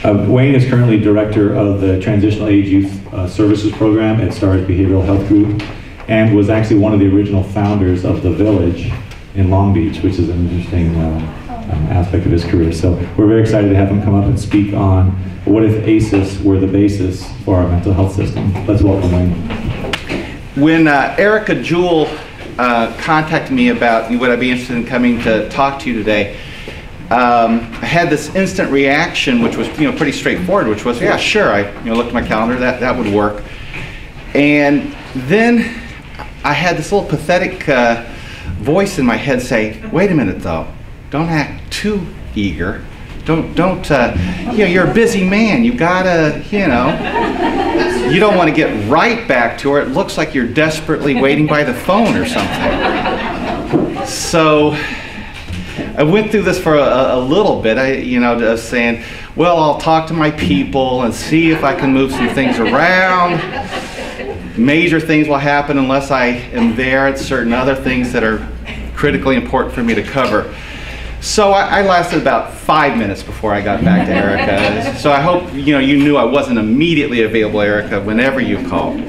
Wayne is currently director of the Transitional Age Youth Services Program at STARS Behavioral Health Group, and was actually one of the original founders of The Village in Long Beach, which is an interesting aspect of his career. So we're very excited to have him come up and speak on what if ACES were the basis for our mental health system. Let's welcome Wayne. When Erica Jewell contacted me about would I be interested in coming to talk to you today, I had this instant reaction, which was pretty straightforward, which was, yeah, sure. I looked at my calendar, that would work. And then I had this little pathetic voice in my head say, wait a minute though, don't act too eager. Don't you're a busy man. You gotta, you don't want to get right back to her. It looks like you're desperately waiting by the phone or something. So I went through this for a little bit, just saying, well, I'll talk to my people and see if I can move some things around. Major things will happen unless I am there at certain other things that are critically important for me to cover. So I lasted about 5 minutes before I got back to Erica. So I hope you knew I wasn't immediately available, Erica, whenever you called.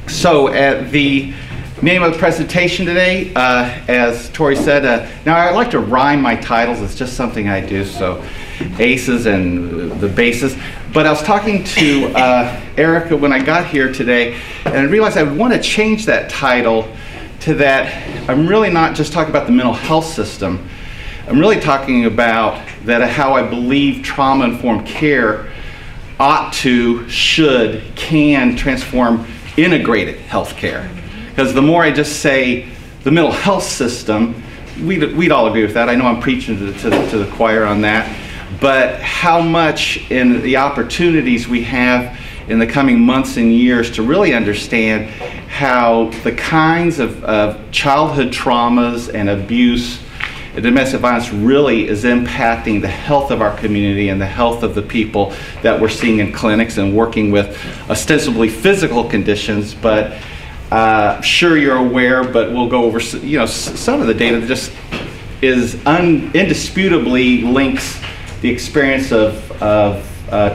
So at the name of the presentation today, as Tori said, now I like to rhyme my titles. It's just something I do. So ACES and the basis. But I was talking to Erica when I got here today, and I realized I would want to change that title to that I'm really not just talking about the mental health system. I'm really talking about that how I believe trauma-informed care ought to, should, can transform integrated health care. Because the more I just say the mental health system, we'd all agree with that. I know I'm preaching to the choir on that. But how much in the opportunities we have in the coming months and years to really understand how the kinds of childhood traumas and abuse and domestic violence really is impacting the health of our community and the health of the people that we're seeing in clinics and working with ostensibly physical conditions. But sure you're aware, but we'll go over some of the data that just is indisputably links the experience of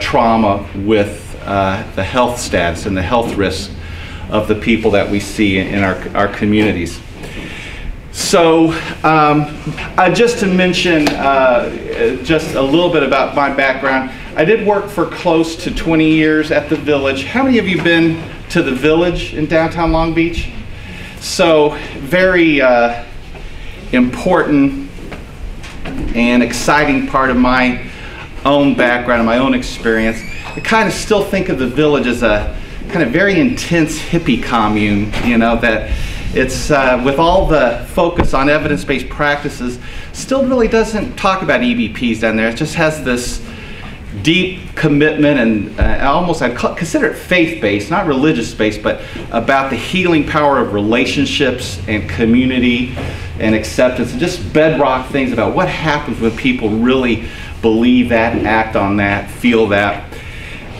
trauma with the health status and the health risks of the people that we see in our communities. So just to mention just a little bit about my background, I did work for close to 20 years at the Village. How many of you have been to the Village in downtown Long Beach? So very important and exciting part of my own background and my own experience. I kind of still think of the Village as a kind of very intense hippie commune, that it's with all the focus on evidence-based practices, still really doesn't talk about EBPs down there. It just has this deep commitment and I'd consider it faith-based, not religious-based, but about the healing power of relationships and community and acceptance, and just bedrock things about what happens when people really believe that, act on that, feel that.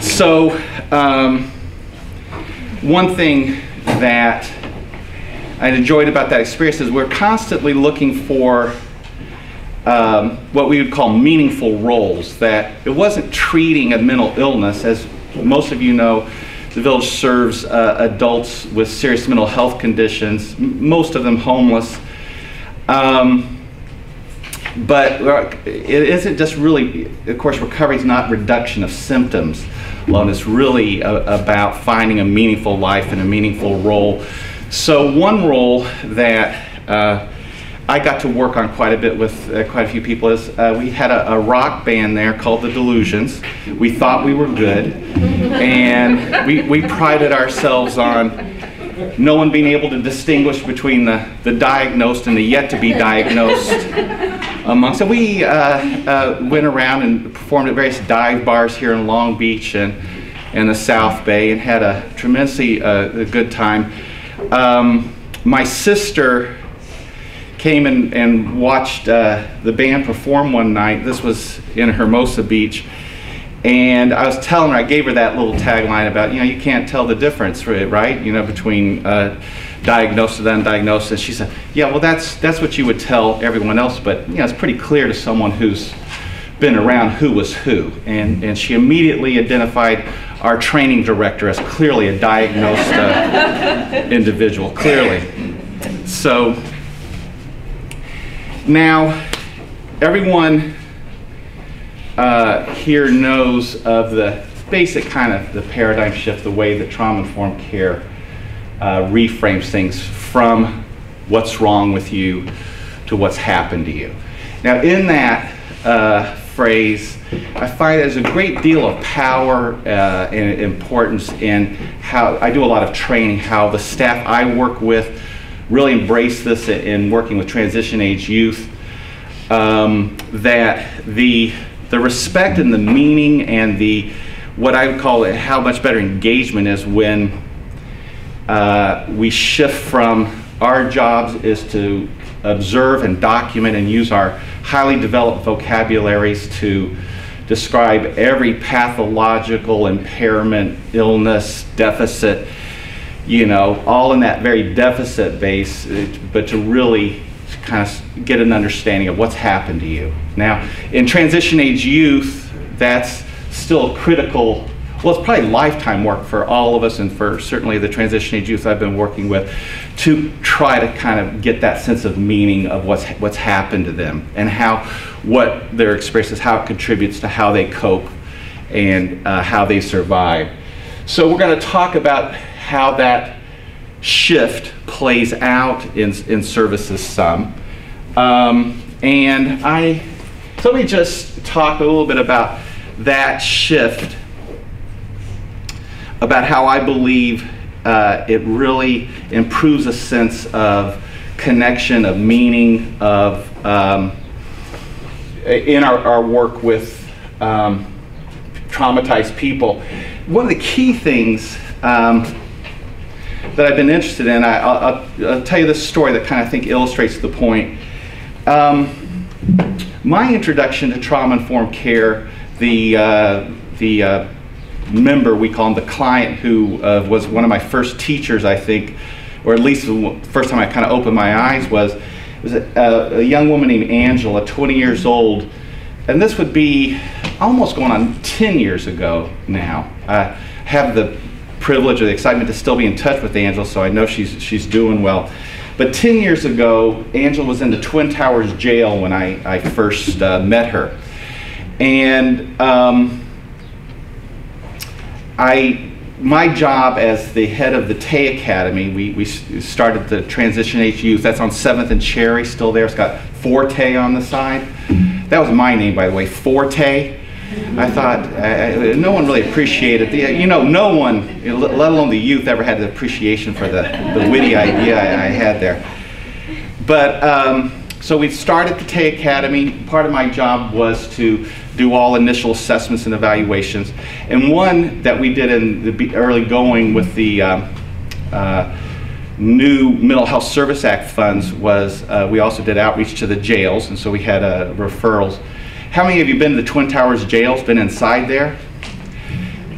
So one thing that I enjoyed about that experience is we're constantly looking for what we would call meaningful roles, that it wasn't treating a mental illness. As most of you know, the Village serves adults with serious mental health conditions, most of them homeless. But it isn't just really, of course, recovery is not reduction of symptoms alone. It's really about finding a meaningful life and a meaningful role. So one role that I got to work on quite a bit with quite a few people is we had a rock band there called the Delusions. We thought we were good, and we prided ourselves on no one being able to distinguish between the diagnosed and the yet to be diagnosed amongst. So we went around and performed at various dive bars here in Long Beach and the South Bay, and had a tremendously good time. My sister came and watched the band perform one night. This was in Hermosa Beach, And I was telling her, I gave her that little tagline about, you can't tell the difference, right? Between diagnosed and undiagnosed. And she said, yeah, well, that's what you would tell everyone else, but it's pretty clear to someone who's been around who was who. And she immediately identified our training director as clearly a diagnosed individual, clearly. So now everyone here knows of the basic kind of the paradigm shift, the way that trauma-informed care reframes things from what's wrong with you to what's happened to you. Now in that phrase, I find there's a great deal of power and importance in how I do a lot of training, how the staff I work with really embrace this in working with transition age youth, that the respect and the meaning and what I would call it, how much better engagement is when we shift from our jobs is to observe and document and use our highly developed vocabularies to describe every pathological impairment, illness, deficit, all in that very deficit base, but to really kind of get an understanding of what's happened to you. Now, in transition age youth, that's still critical. Well, it's probably lifetime work for all of us and for certainly the transition age youth I've been working with to try to kind of get that sense of meaning of what's happened to them and what their experience is, how it contributes to how they cope and how they survive. So we're going to talk about how that shift plays out in services some. So let me just talk a little bit about that shift, about how I believe it really improves a sense of connection, of meaning, of in our work with traumatized people. One of the key things that I've been interested in, I'll tell you this story that kind of I think illustrates the point. My introduction to trauma-informed care, the member, we call him the client, who was one of my first teachers, I think, or at least the first time I kind of opened my eyes, was a young woman named Angela, 20 years old, and this would be almost going on 10 years ago now. I have the privilege or the excitement to still be in touch with Angela, so I know she's doing well. But 10 years ago, Angela was in the Twin Towers jail when I first met her. And my job as the head of the TAY Academy, we started the Transition Age Youth. That's on 7th and Cherry, still there. It's got Forte on the side. That was my name, by the way, Forte. I thought no one really appreciated no one, let alone the youth, ever had the appreciation for the witty idea I had there. But so we started the TAY Academy. Part of my job was to do all initial assessments and evaluations. And one that we did in the early going with the new Mental Health Service Act funds was we also did outreach to the jails, and so we had referrals. How many of you been to the Twin Towers jails, been inside there?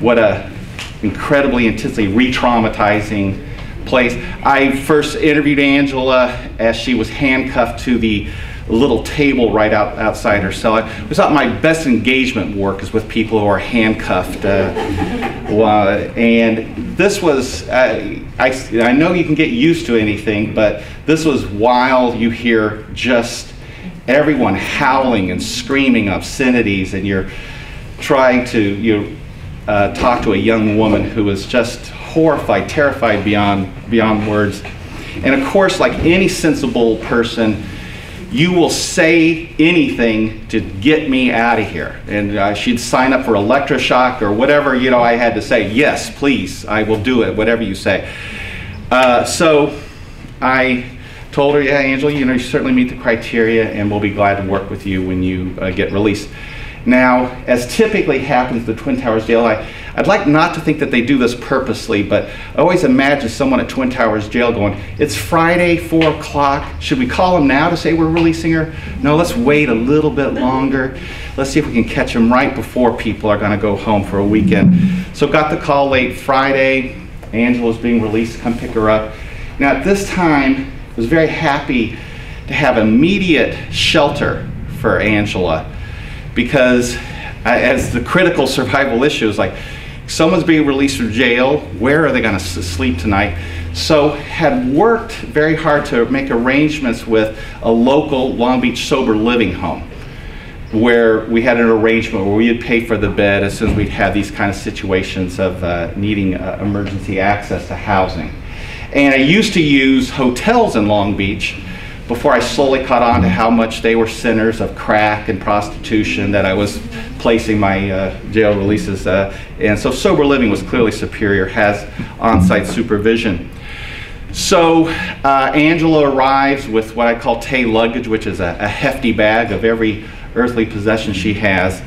What a incredibly intensely re-traumatizing place. I first interviewed Angela as she was handcuffed to the little table right outside her cell. I thought my best engagement work is with people who are handcuffed. And this was, I know you can get used to anything, but this was wild. You hear just everyone howling and screaming obscenities, and you're trying to talk to a young woman who was just horrified, terrified beyond words. And of course, like any sensible person, you will say anything to get me out of here. And she'd sign up for electroshock or whatever I had to say. Yes, please, I will do it, whatever you say. So I told her, yeah, Angela, you certainly meet the criteria, and we'll be glad to work with you when you get released. Now, as typically happens at the Twin Towers Jail, I'd like not to think that they do this purposely, but I always imagine someone at Twin Towers Jail going, it's Friday, 4 o'clock. Should we call them now to say we're releasing her? No, let's wait a little bit longer. Let's see if we can catch them right before people are going to go home for a weekend. So got the call late Friday. Angela's being released, come pick her up. Now at this time, I was very happy to have immediate shelter for Angela, because as the critical survival issue is like, someone's being released from jail, where are they going to sleep tonight? So had worked very hard to make arrangements with a local Long Beach sober living home, where we had an arrangement where we would pay for the bed as soon as we'd had these kind of situations of needing emergency access to housing. And I used to use hotels in Long Beach before I slowly caught on to how much they were centers of crack and prostitution that I was placing my jail releases. And so sober living was clearly superior, has on-site supervision. So Angela arrives with what I call TAY luggage, which is a hefty bag of every earthly possession she has,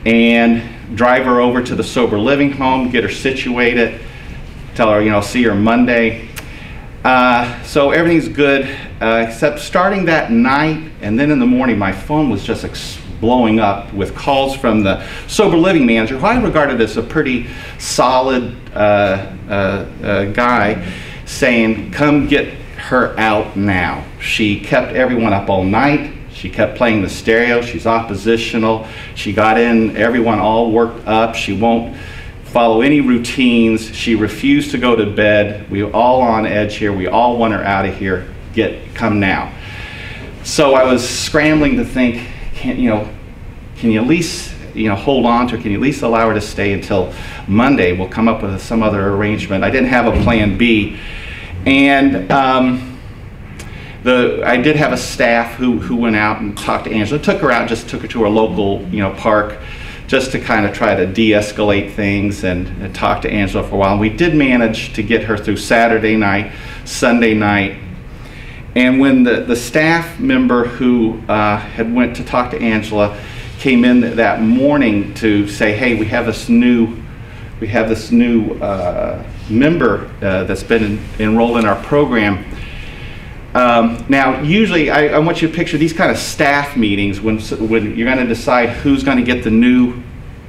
and drive her over to the sober living home, get her situated, tell her, you know, see her Monday. So everything's good, except starting that night and then in the morning, my phone was just blowing up with calls from the sober living manager, who I regarded as a pretty solid guy, saying, come get her out now. She kept everyone up all night. She kept playing the stereo. She's oppositional. She got in everyone all worked up. She won't follow any routines. She refused to go to bed. We were all on edge here. We all want her out of here. Come now. So I was scrambling to think, can you at least hold on to her? Can you at least allow her to stay until Monday? We'll come up with some other arrangement. I didn't have a plan B. And I did have a staff who went out and talked to Angela, took her out, just took her to a local park, just to kind of try to de-escalate things and talk to Angela for a while. And we did manage to get her through Saturday night, Sunday night. And when the staff member who had went to talk to Angela came in that morning to say, hey, we have this new member that's been enrolled in our program. Now, usually, I want you to picture these kind of staff meetings when you're going to decide who's going to get the new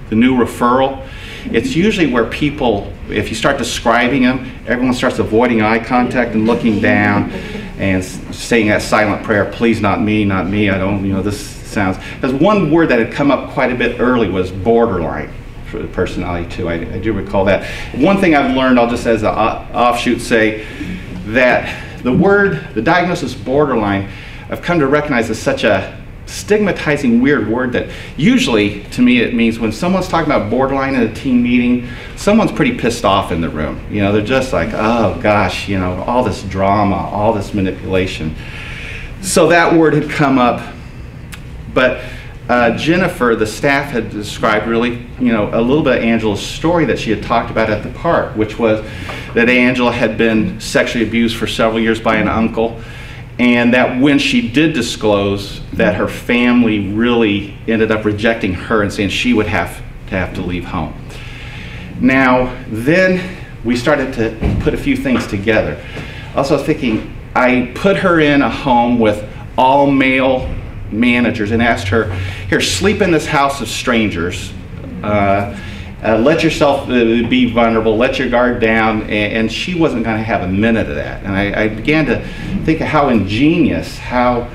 referral. It's usually where people, if you start describing them, everyone starts avoiding eye contact and looking down and saying that silent prayer, please not me, I don't, this sounds. Because one word that had come up quite a bit early was borderline for the personality too. I do recall that. One thing I've learned, I'll just as an offshoot say, that the diagnosis borderline, I've come to recognize as such a stigmatizing, weird word that usually, to me, it means when someone's talking about borderline in a team meeting, someone's pretty pissed off in the room. They're just like, oh gosh, all this drama, all this manipulation. So that word had come up, but Jennifer, the staff, had described really, a little bit of Angela's story that she had talked about at the park, which was that Angela had been sexually abused for several years by an uncle, and that when she did disclose, that her family really ended up rejecting her and saying she would have to leave home. Now, then we started to put a few things together. Also thinking, I put her in a home with all male managers and asked her, here, sleep in this house of strangers. Let yourself be vulnerable, let your guard down, and she wasn't going to have a minute of that. And I began to think of how ingenious, how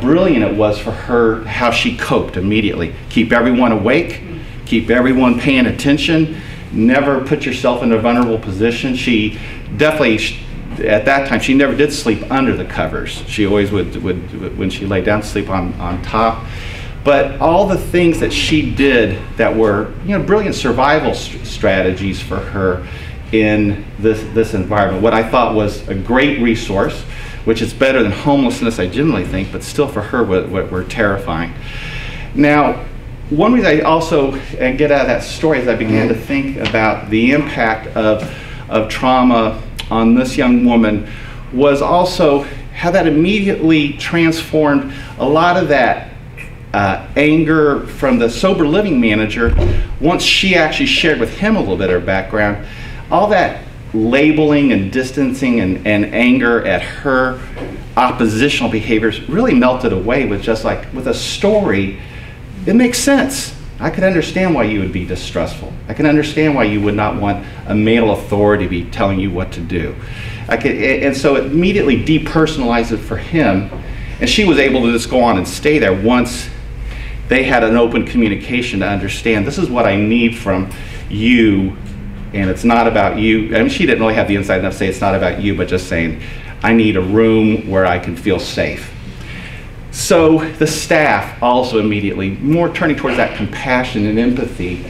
brilliant it was for her, how she coped immediately. Keep everyone awake, keep everyone paying attention, never put yourself in a vulnerable position. She definitely, at that time, she never did sleep under the covers. She always would when she lay down, sleep on top. But all the things that she did that were, brilliant survival strategies for her in this environment, what I thought was a great resource, which is better than homelessness, I generally think, but still for her were terrifying. Now, one reason I also get out of that story is I began to think about the impact of trauma on this young woman was also how that immediately transformed a lot of that anger from the sober living manager, once she actually shared with him a little bit of her background, all that labeling and distancing and anger at her oppositional behaviors really melted away with just like, with a story. It makes sense. I can understand why you would be distrustful. I can understand why you would not want a male authority to be telling you what to do. And so it immediately depersonalized it for him, and she was able to just go on and stay there once they had an open communication to understand, this is what I need from you, and it's not about you. I mean, she didn't really have the insight enough to say it's not about you, but just saying, I need a room where I can feel safe. So the staff also immediately, more turning towards that compassion and empathy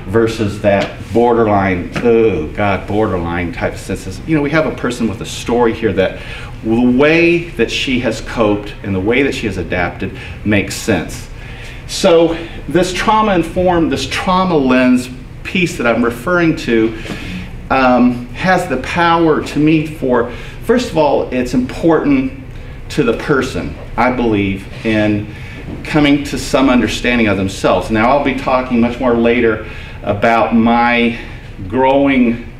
versus that borderline, oh God, borderline type of sense. You know, we have a person with a story here that the way that she has coped and the way that she has adapted makes sense. So this trauma-informed, this trauma lens piece that I'm referring to has the power to me for, first of all, it's important to the person, I believe, in coming to some understanding of themselves. Now, I'll be talking much more later about my growing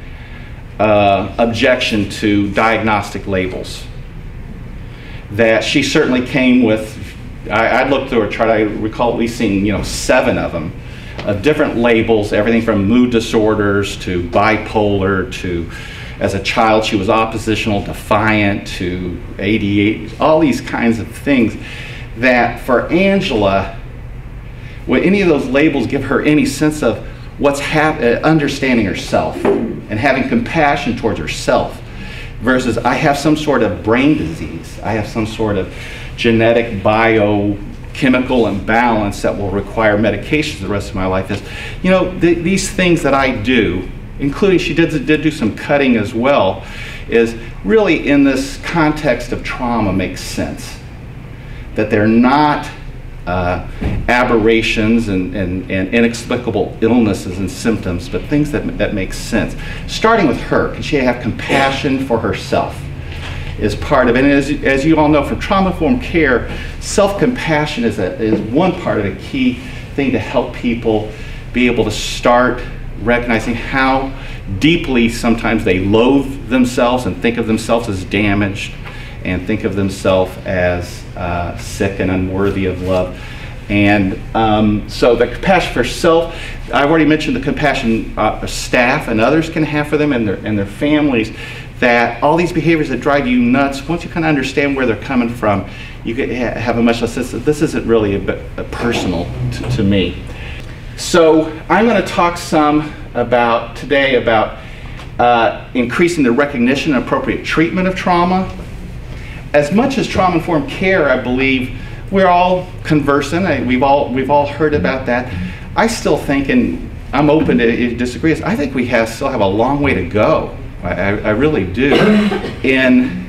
objection to diagnostic labels. That she certainly came with, I looked through a chart, I recall at least seeing, 7 of them, of different labels, everything from mood disorders to bipolar to, as a child, she was oppositional, defiant, to ADHD, all these kinds of things that for Angela, would any of those labels give her any sense of what's understanding herself and having compassion towards herself versus I have some sort of brain disease, I have some sort of genetic biochemical imbalance that will require medications the rest of my life. Is, these things that I do, including she did do some cutting as well, is really in this context of trauma makes sense. That they're not aberrations and inexplicable illnesses and symptoms, but things that make sense. Starting with her, can she have compassion for herself is part of it. And as you all know from trauma-informed care, self-compassion is one part of a key thing to help people be able to start recognizing how deeply sometimes they loathe themselves and think of themselves as damaged and think of themselves as sick and unworthy of love. And so the compassion for self, I've already mentioned the compassion staff and others can have for them and their families, that all these behaviors that drive you nuts, once you kind of understand where they're coming from, you can have a much less sense that this isn't really a personal to me. So I'm going to talk some today about increasing the recognition and appropriate treatment of trauma. As much as trauma-informed care, I believe we're all conversant. We've all heard about that. I still think, and I'm open to disagree, I think we still have a long way to go. I really do. In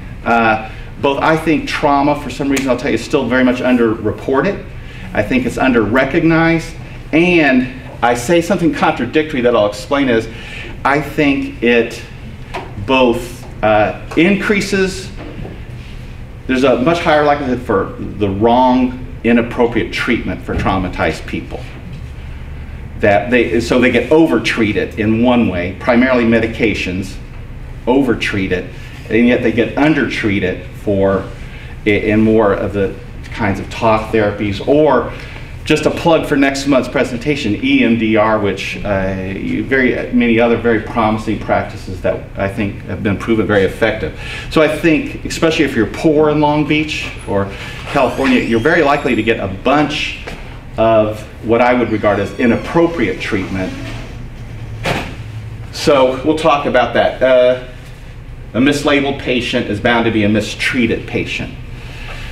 both, I think trauma, for some reason, I'll tell you, is still very much underreported. I think it's under-recognized. And I say something contradictory that I'll explain is, I think it both increases, there's a much higher likelihood for the wrong, inappropriate treatment for traumatized people. So they get over-treated in one way, primarily medications, over-treated, and yet they get under-treated in more of the kinds of talk therapies, or just a plug for next month's presentation, EMDR, which very many other very promising practices that I think have been proven very effective. So I think, especially if you're poor in Long Beach or California, you're very likely to get a bunch of what I would regard as inappropriate treatment. So we'll talk about that. A mislabeled patient is bound to be a mistreated patient.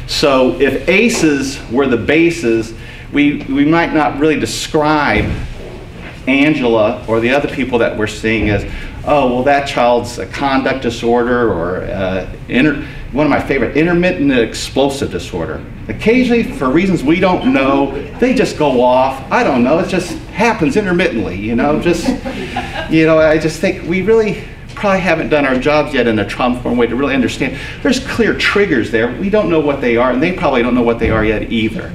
So if ACEs were the basis, we might not really describe Angela or the other people that we're seeing as, oh, well, that child's a conduct disorder or one of my favorite, intermittent explosive disorder. Occasionally, for reasons we don't know, they just go off. I don't know, it just happens intermittently, I just think we really probably haven't done our jobs yet in a trauma-informed way to really understand. There's clear triggers there. We don't know what they are, and they probably don't know what they are yet either.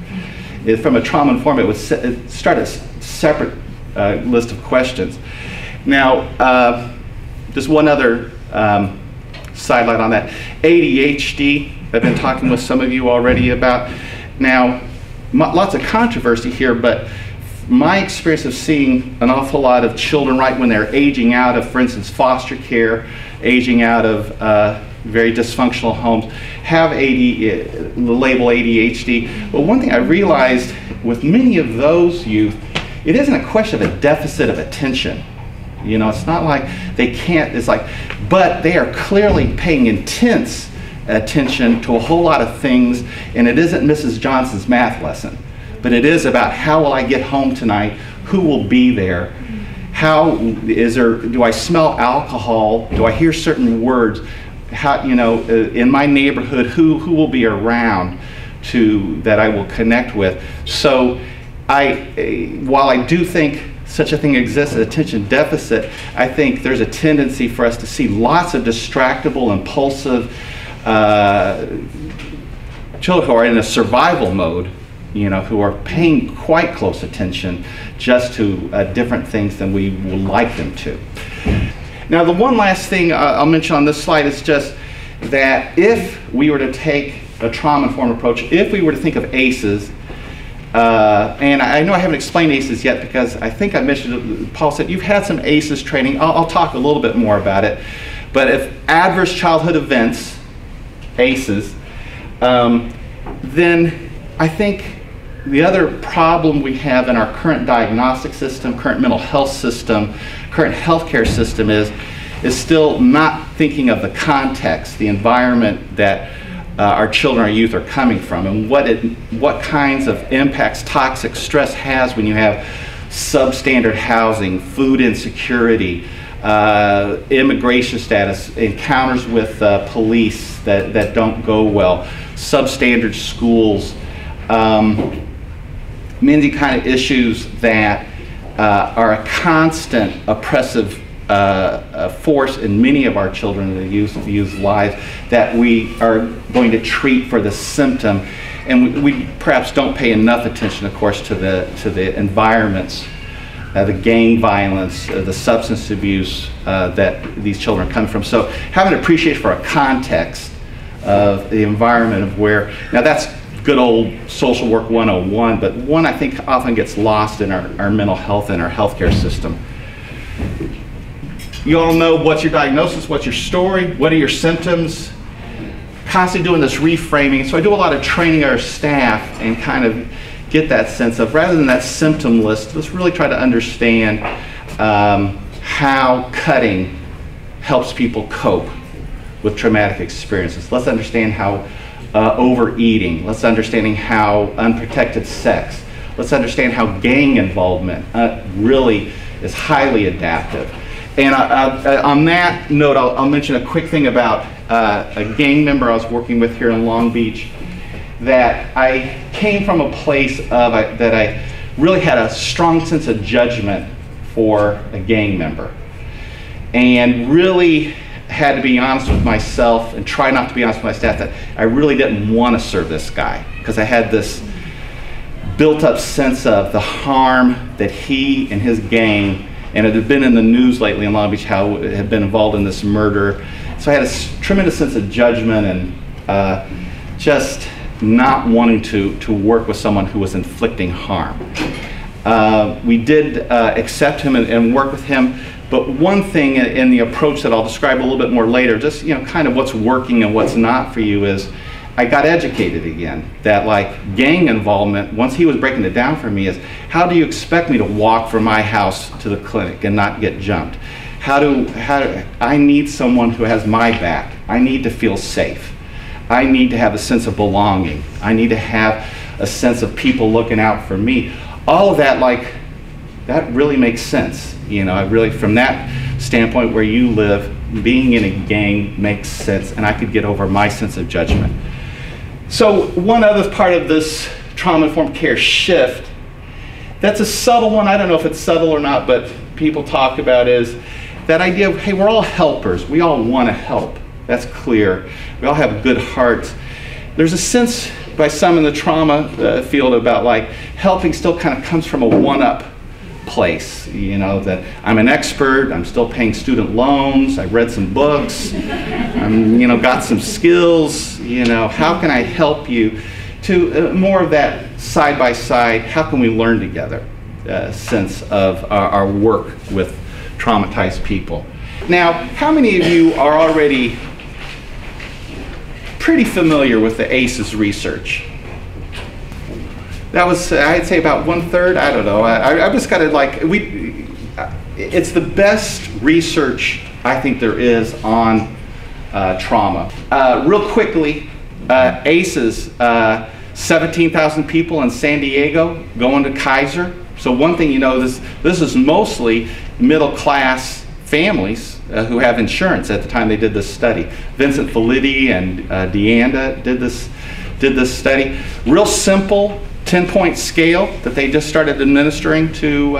from a trauma-informed, it would start a separate list of questions. Now, just one other sidelight on that. ADHD, I've been talking with some of you already about. Now, lots of controversy here, but my experience of seeing an awful lot of children right when they're aging out of, for instance, foster care, aging out of very dysfunctional homes, have the label ADHD. But one thing I realized with many of those youth, it isn't a question of a deficit of attention. You know, it's not like they can't, it's like, but they are clearly paying intense attention to a whole lot of things, and it isn't Mrs. Johnson's math lesson, but it is about how will I get home tonight, who will be there, how is there, do I smell alcohol, do I hear certain words, how, you know, in my neighborhood, who will be around that I will connect with. So while I do think such a thing exists, attention deficit, I think there's a tendency for us to see lots of distractible, impulsive children who are in a survival mode, you know, who are paying quite close attention just to different things than we would like them to. Now, the one last thing I'll mention on this slide is just that if we were to take a trauma-informed approach, if we were to think of ACEs, and I know I haven't explained ACEs yet because I think I mentioned it, Paul said you've had some ACEs training. I'll talk a little bit more about it. But if adverse childhood events, ACEs, then I think the other problem we have in our current diagnostic system, current mental health system, current healthcare system is still not thinking of the context, the environment that our children, our youth are coming from, and what kinds of impacts toxic stress has when you have substandard housing, food insecurity, immigration status, encounters with police that don't go well, substandard schools, many kind of issues that are a constant oppressive force in many of our children and youth lives that we are going to treat for the symptom, and we perhaps don't pay enough attention, of course, to the environments, the gang violence, the substance abuse that these children come from. So having an appreciation for a context of the environment of where, now that's good old social work 101, but one I think often gets lost in our mental health and our healthcare system. You all know what's your diagnosis, what's your story, what are your symptoms, constantly doing this reframing. So I do a lot of training our staff and kind of get that sense of, rather than that symptom list, let's really try to understand how cutting helps people cope with traumatic experiences. Let's understand how overeating, let's understand how unprotected sex, let's understand how gang involvement really is highly adaptive. And on that note, I'll mention a quick thing about a gang member I was working with here in Long Beach, that I came from a place of that I really had a strong sense of judgment for a gang member, and really had to be honest with myself and try not to be honest with my staff that I really didn't want to serve this guy, because I had this built up sense of the harm that he and his gang, and it had been in the news lately in Long Beach how it had been involved in this murder. So I had a tremendous sense of judgment and just not wanting to work with someone who was inflicting harm. We did accept him and work with him, but one thing in the approach that I'll describe a little bit more later, just kind of what's working and what's not for you, is I got educated again. That like gang involvement, once he was breaking it down for me, is how do you expect me to walk from my house to the clinic and not get jumped? I need someone who has my back. I need to feel safe. I need to have a sense of belonging. I need to have a sense of people looking out for me. All of that, like, that really makes sense. I really, from that standpoint where you live, being in a gang makes sense, and I could get over my sense of judgment. So one other part of this trauma-informed care shift, that's a subtle one, I don't know if it's subtle or not, but people talk about, is that idea of, hey, we're all helpers. We all want to help. That's clear. We all have good hearts. There's a sense by some in the trauma field about like helping still kind of comes from a one-up place, you know, that I'm an expert, I'm still paying student loans, I've read some books, I'm, you know, got some skills, you know, how can I help you, to more of that side by side, how can we learn together sense of our work with traumatized people. Now, how many of you are already pretty familiar with the ACES research? That was, I'd say about 1/3, I don't know. I just got to like, it's the best research I think there is on trauma. Real quickly, ACES, 17,000 people in San Diego going to Kaiser. So one thing you know, this is mostly middle class families who have insurance at the time they did this study. Vincent Felitti and Deanda did this study. Real simple 10-point scale that they just started administering to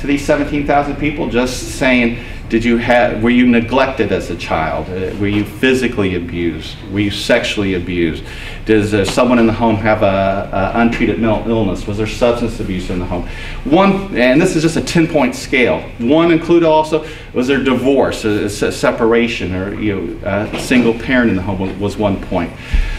these 17,000 people, just saying, were you neglected as a child? Were you physically abused? Were you sexually abused? Does someone in the home have a untreated mental illness? Was there substance abuse in the home? One, and this is just a 10-point scale. One included also, was there divorce, a separation, or a single parent in the home was 1 point.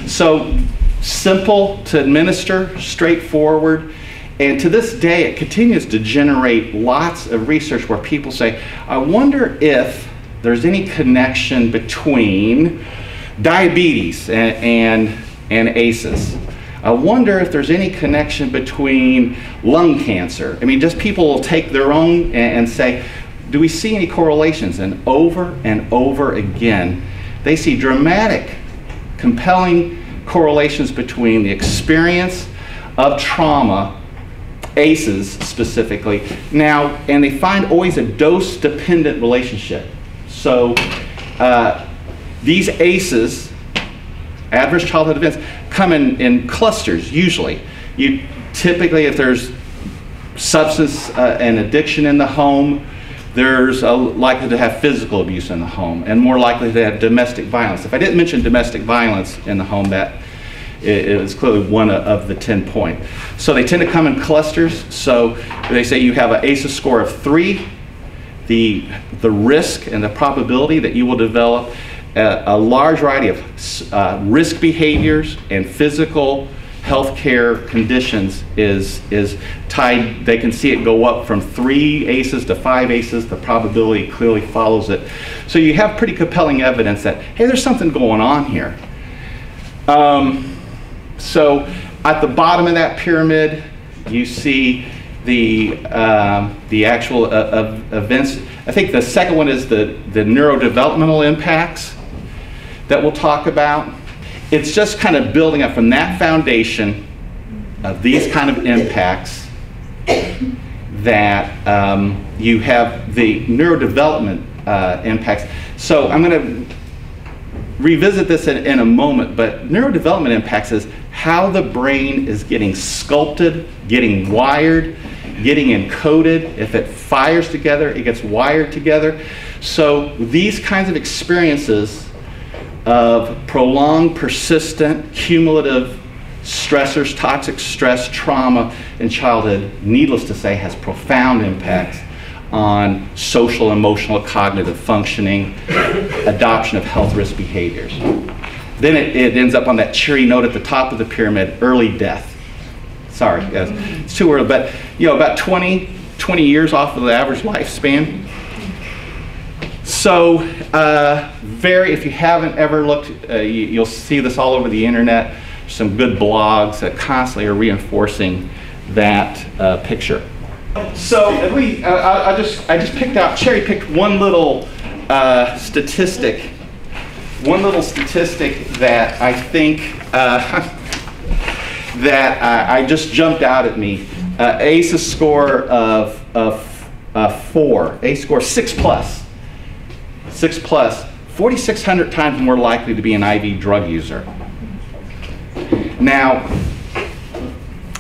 So simple to administer, straightforward. And to this day, it continues to generate lots of research where people say, I wonder if there's any connection between diabetes and ACEs. I wonder if there's any connection between lung cancer. I mean, just people will take their own and say, do we see any correlations? And over again, they see dramatic, compelling correlations between the experience of trauma, ACEs specifically, now, and they find always a dose-dependent relationship. So these ACEs, adverse childhood events, come in clusters usually. You typically, if there's substance and addiction in the home, there's likely to have physical abuse in the home, and more likely to have domestic violence. If I didn't mention domestic violence in the home, that it was clearly one of the 10 point. So they tend to come in clusters. So they say you have an ACEs score of 3, the risk and the probability that you will develop a large variety of risk behaviors and physical healthcare conditions is tied. They can see it go up from 3 ACEs to 5 ACEs. The probability clearly follows it. So you have pretty compelling evidence that, hey, there's something going on here. So at the bottom of that pyramid, you see the actual events. I think the second one is the neurodevelopmental impacts that we'll talk about. It's just kind of building up from that foundation of these kind of impacts that you have the neurodevelopment impacts. So I'm going to revisit this in a moment, but neurodevelopment impacts is how the brain is getting sculpted, getting wired, getting encoded. If it fires together, it gets wired together. So these kinds of experiences of prolonged, persistent, cumulative stressors, toxic stress, trauma in childhood, needless to say, has profound impacts on social, emotional, cognitive functioning, adoption of health risk behaviors. Then it ends up on that cheery note at the top of the pyramid, early death. Sorry, guys, it's too early, but about 20 years off of the average lifespan. So if you haven't ever looked, you'll see this all over the internet. Some good blogs that constantly are reinforcing that picture. So I just cherry-picked one little statistic. One little statistic that I think that I just jumped out at me. ACEs score of 4. ACEs score 6+. 6+. 4,600 times more likely to be an IV drug user. Now,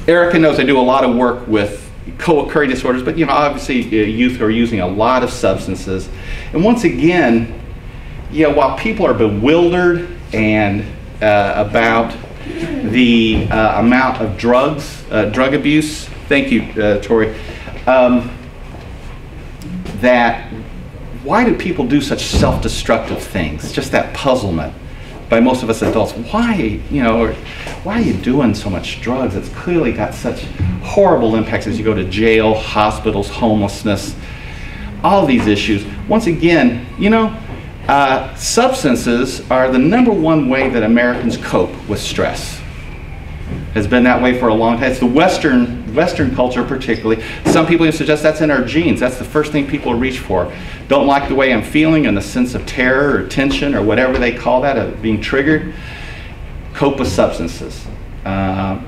Erica knows I do a lot of work with co-occurring disorders, but obviously youth who are using a lot of substances. And once again, while people are bewildered and about the amount of drugs, drug abuse. Thank you, Tori. That why do people do such self-destructive things? Just that puzzlement by most of us adults. Why, why are you doing so much drugs? It's clearly got such horrible impacts as you go to jail, hospitals, homelessness, all these issues. Once again, substances are the #1 way that Americans cope with stress. Has been that way for a long time. It's the Western culture particularly. Some people suggest that's in our genes. That's the first thing people reach for. Don't like the way I'm feeling and the sense of terror or tension or whatever they call that, of being triggered. Cope with substances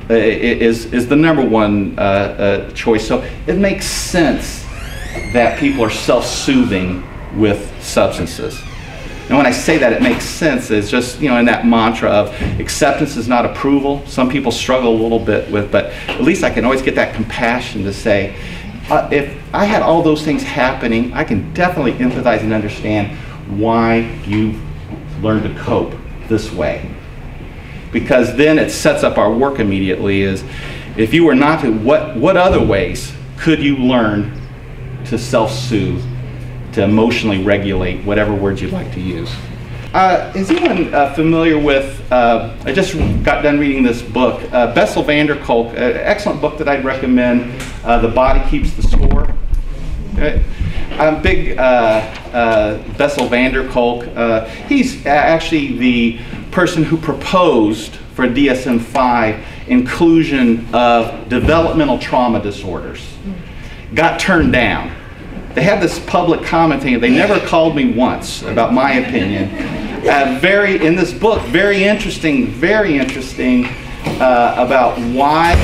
is the #1 choice. So it makes sense that people are self-soothing with substances. And when I say that, it makes sense. It's just, in that mantra of acceptance is not approval. Some people struggle a little bit with, but at least I can always get that compassion to say, if I had all those things happening, I can definitely empathize and understand why you've learned to cope this way. Because then it sets up our work immediately is, if you were not to, what other ways could you learn to self-soothe, to emotionally regulate, whatever words you'd like to use. Is anyone familiar with, I just got done reading this book, Bessel van der Kolk, an excellent book that I'd recommend, The Body Keeps the Score. I'm a big Bessel van der Kolk. He's actually the person who proposed for DSM-5 inclusion of developmental trauma disorders. Got turned down. They had this public commenting. They never called me once about my opinion. In this book, very interesting about why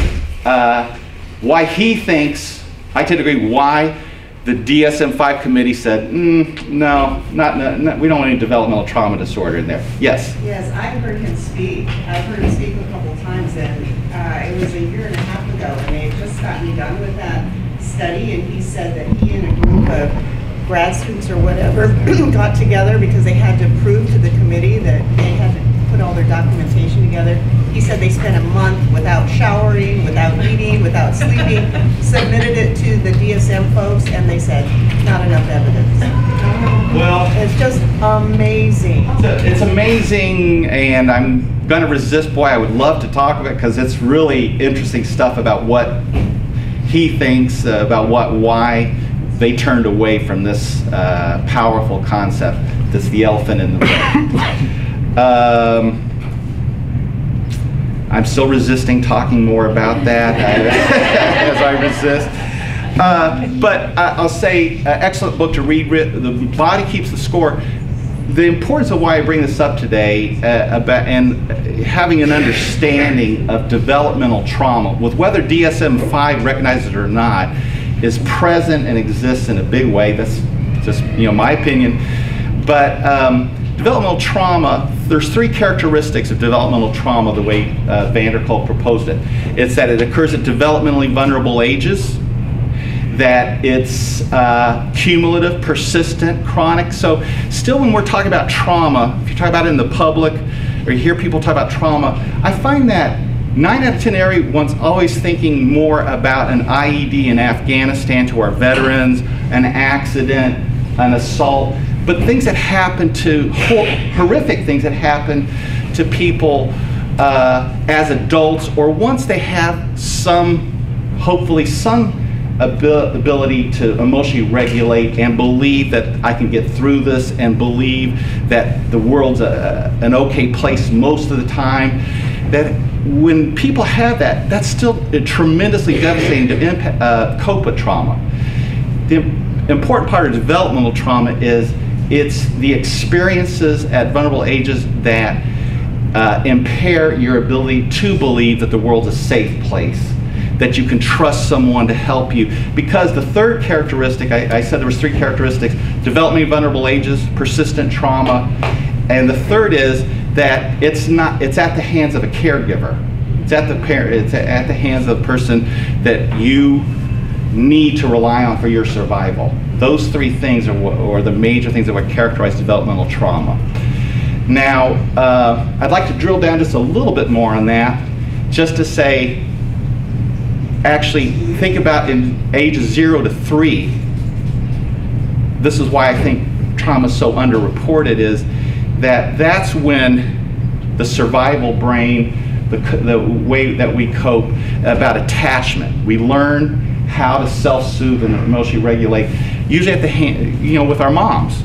he thinks, I tend to agree, why the DSM-5 committee said, no, we don't want any developmental trauma disorder in there. Yes? Yes, I've heard him speak. I've heard him speak a couple of times, and it was a year and a half ago, and they had just gotten done with that study, and he said that he and a group of grad students or whatever got together because they had to prove to the committee that they had to put all their documentation together. He said they spent a month without showering, without eating, without sleeping, submitted it to the DSM folks, and they said, not enough evidence. Well, it's just amazing. It's amazing, and I'm going to resist. Boy, I would love to talk about it because it's really interesting stuff about what he thinks about why they turned away from this powerful concept that's the elephant in the room. I'm still resisting talking more about that as I resist. But I'll say, excellent book to read. The Body Keeps the Score. The importance of why I bring this up today and having an understanding of developmental trauma, with whether DSM-5 recognizes it or not, is present and exists in a big way. That's just my opinion. But developmental trauma, there's 3 characteristics of developmental trauma the way van der Kolk proposed it. It's that it occurs at developmentally vulnerable ages, that it's cumulative, persistent, chronic. So still when we're talking about trauma, if you talk about it in the public or you hear people talk about trauma, I find that 9 out of 10 everyone's always thinking more about an IED in Afghanistan to our veterans, an accident, an assault, but things that happen to, horrific things that happen to people as adults, or once they have hopefully some ability to emotionally regulate and believe that I can get through this and believe that the world's an okay place most of the time. That when people have that, that's still tremendously devastating to cope with trauma. The important part of developmental trauma is it's the experiences at vulnerable ages that impair your ability to believe that the world's a safe place, that you can trust someone to help you. Because the third characteristic, I said there was 3 characteristics: developmentally vulnerable ages, persistent trauma, and the third is that it's at the hands of a caregiver. It's at the hands of the person that you need to rely on for your survival. Those 3 things are the major things that would characterize developmental trauma. Now, I'd like to drill down just a little bit more on that just to say, actually think about in ages 0 to 3, this is why I think trauma is so underreported, is that that's when the survival brain, the way that we cope about attachment. We learn how to self-soothe and emotionally regulate, usually at the hand, with our moms.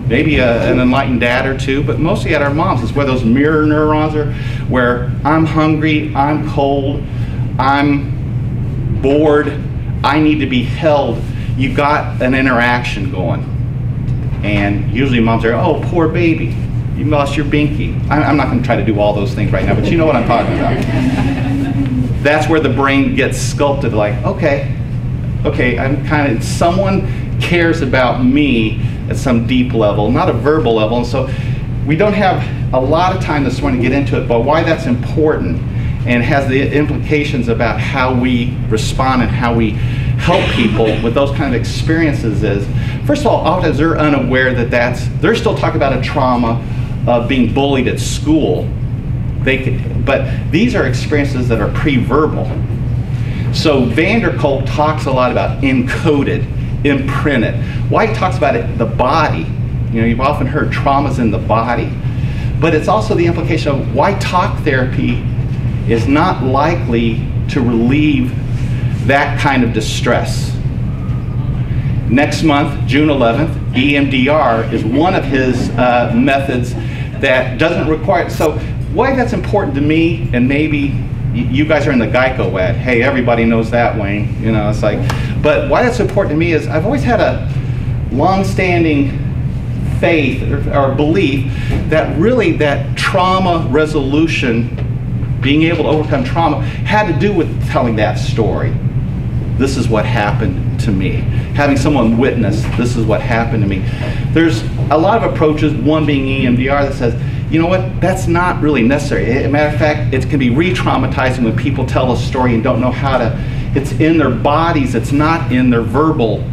Maybe an enlightened dad or two, but mostly at our moms. It's where those mirror neurons are, where I'm hungry, I'm cold, I'm bored, I need to be held. You got an interaction going. And usually moms are, oh, poor baby, you lost your binky. I'm not going to try to do all those things right now, but you know what I'm talking about. That's where the brain gets sculpted, like, okay, I'm kind of, someone cares about me at some deep level, not a verbal level. And so we don't have a lot of time this morning to get into it, but why that's important and has the implications about how we respond and how we help people with those kind of experiences is, first of all, oftentimes they're unaware that they're still talking about a trauma of being bullied at school. But these are experiences that are pre-verbal. So Vanderkolk talks a lot about encoded, imprinted. Why he talks about it, the body. You've often heard traumas in the body. But it's also the implication of why talk therapy is not likely to relieve that kind of distress. Next month, June 11th, EMDR is one of his methods that doesn't require, so why that's important to me, and maybe you guys are in the Geico ad, hey, everybody knows that, Wayne, it's like, but why that's important to me is I've always had a long-standing faith or belief that really that trauma resolution, being able to overcome trauma, had to do with telling that story. This is what happened to me. Having someone witness, this is what happened to me. There's a lot of approaches, one being EMDR, that says, you know what, that's not really necessary. As a matter of fact, it can be re-traumatizing when people tell a story and don't know how to, it's in their bodies, it's not in their verbal,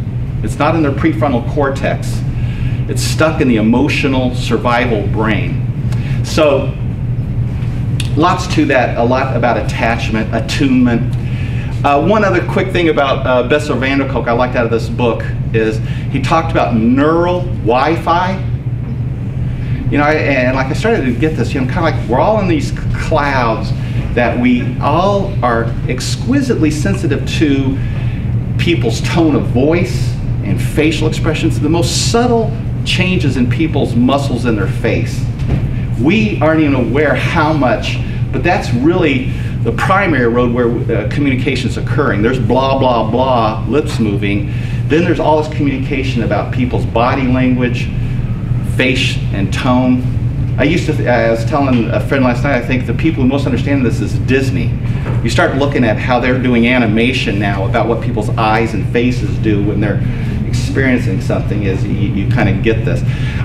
it's not in their prefrontal cortex. It's stuck in the emotional survival brain. So, lots to that, a lot about attachment, attunement. One other quick thing about Bessel van der Kolk I liked out of this book is he talked about neural Wi-Fi. And like I started to get this, kind of like we're all in these clouds that we all are exquisitely sensitive to people's tone of voice and facial expressions, the most subtle changes in people's muscles in their face. We aren't even aware how much, but that's really the primary road where communication is occurring. There's blah, blah, blah, lips moving. Then there's all this communication about people's body language, face and tone. I was telling a friend last night, I think the people who most understand this is Disney. You start looking at how they're doing animation now about what people's eyes and faces do when they're experiencing something, is you kind of get this.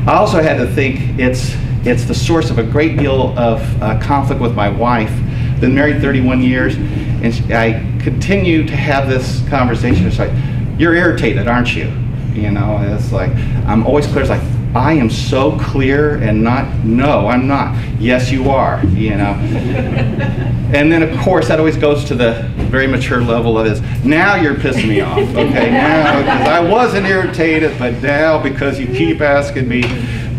I also had to think it's the source of a great deal of conflict with my wife. Been married 31 years, and I continue to have this conversation. It's like, you're irritated, aren't you? It's like, I'm always clear. It's like, I am so clear and not, no, I'm not. Yes, you are, And then, of course, that always goes to the very mature level of this. Now you're pissing me off, okay? Now, because I wasn't irritated, but now because you keep asking me.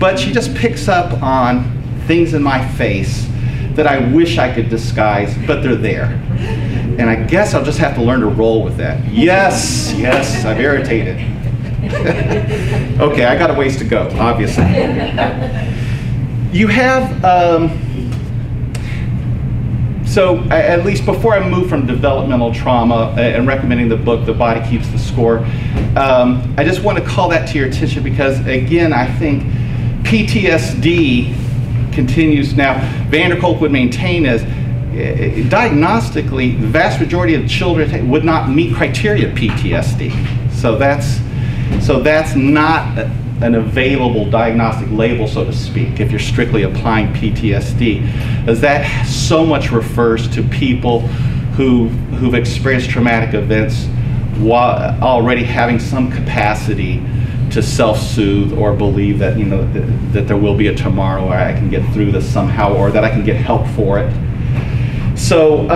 But she just picks up on things in my face that I wish I could disguise, but they're there. And I guess I'll just have to learn to roll with that. Yes, I'm irritated. Okay, I got a ways to go, obviously. You have, so at least before I move from developmental trauma and recommending the book, The Body Keeps the Score, I just want to call that to your attention because, again, I think PTSD continues. Now, van der Kolk would maintain as diagnostically, the vast majority of children would not meet criteria of PTSD. So that's not an available diagnostic label, so to speak, if you're strictly applying PTSD, as that so much refers to people who've experienced traumatic events while already having some capacity to self-soothe or believe that that there will be a tomorrow, or I can get through this somehow, or that I can get help for it. So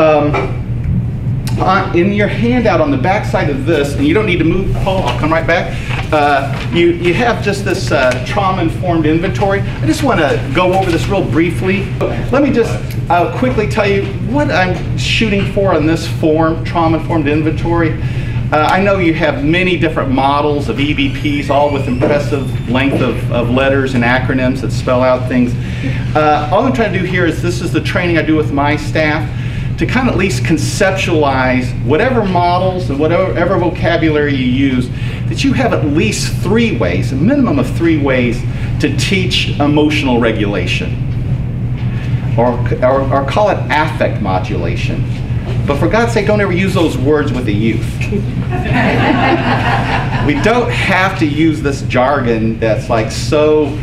in your handout on the back side of this, and you don't need to move, Paul, I'll come right back. You have just this trauma-informed inventory. I just want to go over this real briefly. Let me just quickly tell you what I'm shooting for on this form, trauma-informed inventory. I know you have many different models of EVPs, all with impressive length of letters and acronyms that spell out things. All I'm trying to do here is, this is the training I do with my staff, to kind of at least conceptualize whatever models and whatever vocabulary you use, that you have at least 3 ways, a minimum of 3 ways, to teach emotional regulation. Or call it affect modulation. But for God's sake, don't ever use those words with the youth. We don't have to use this jargon that's like so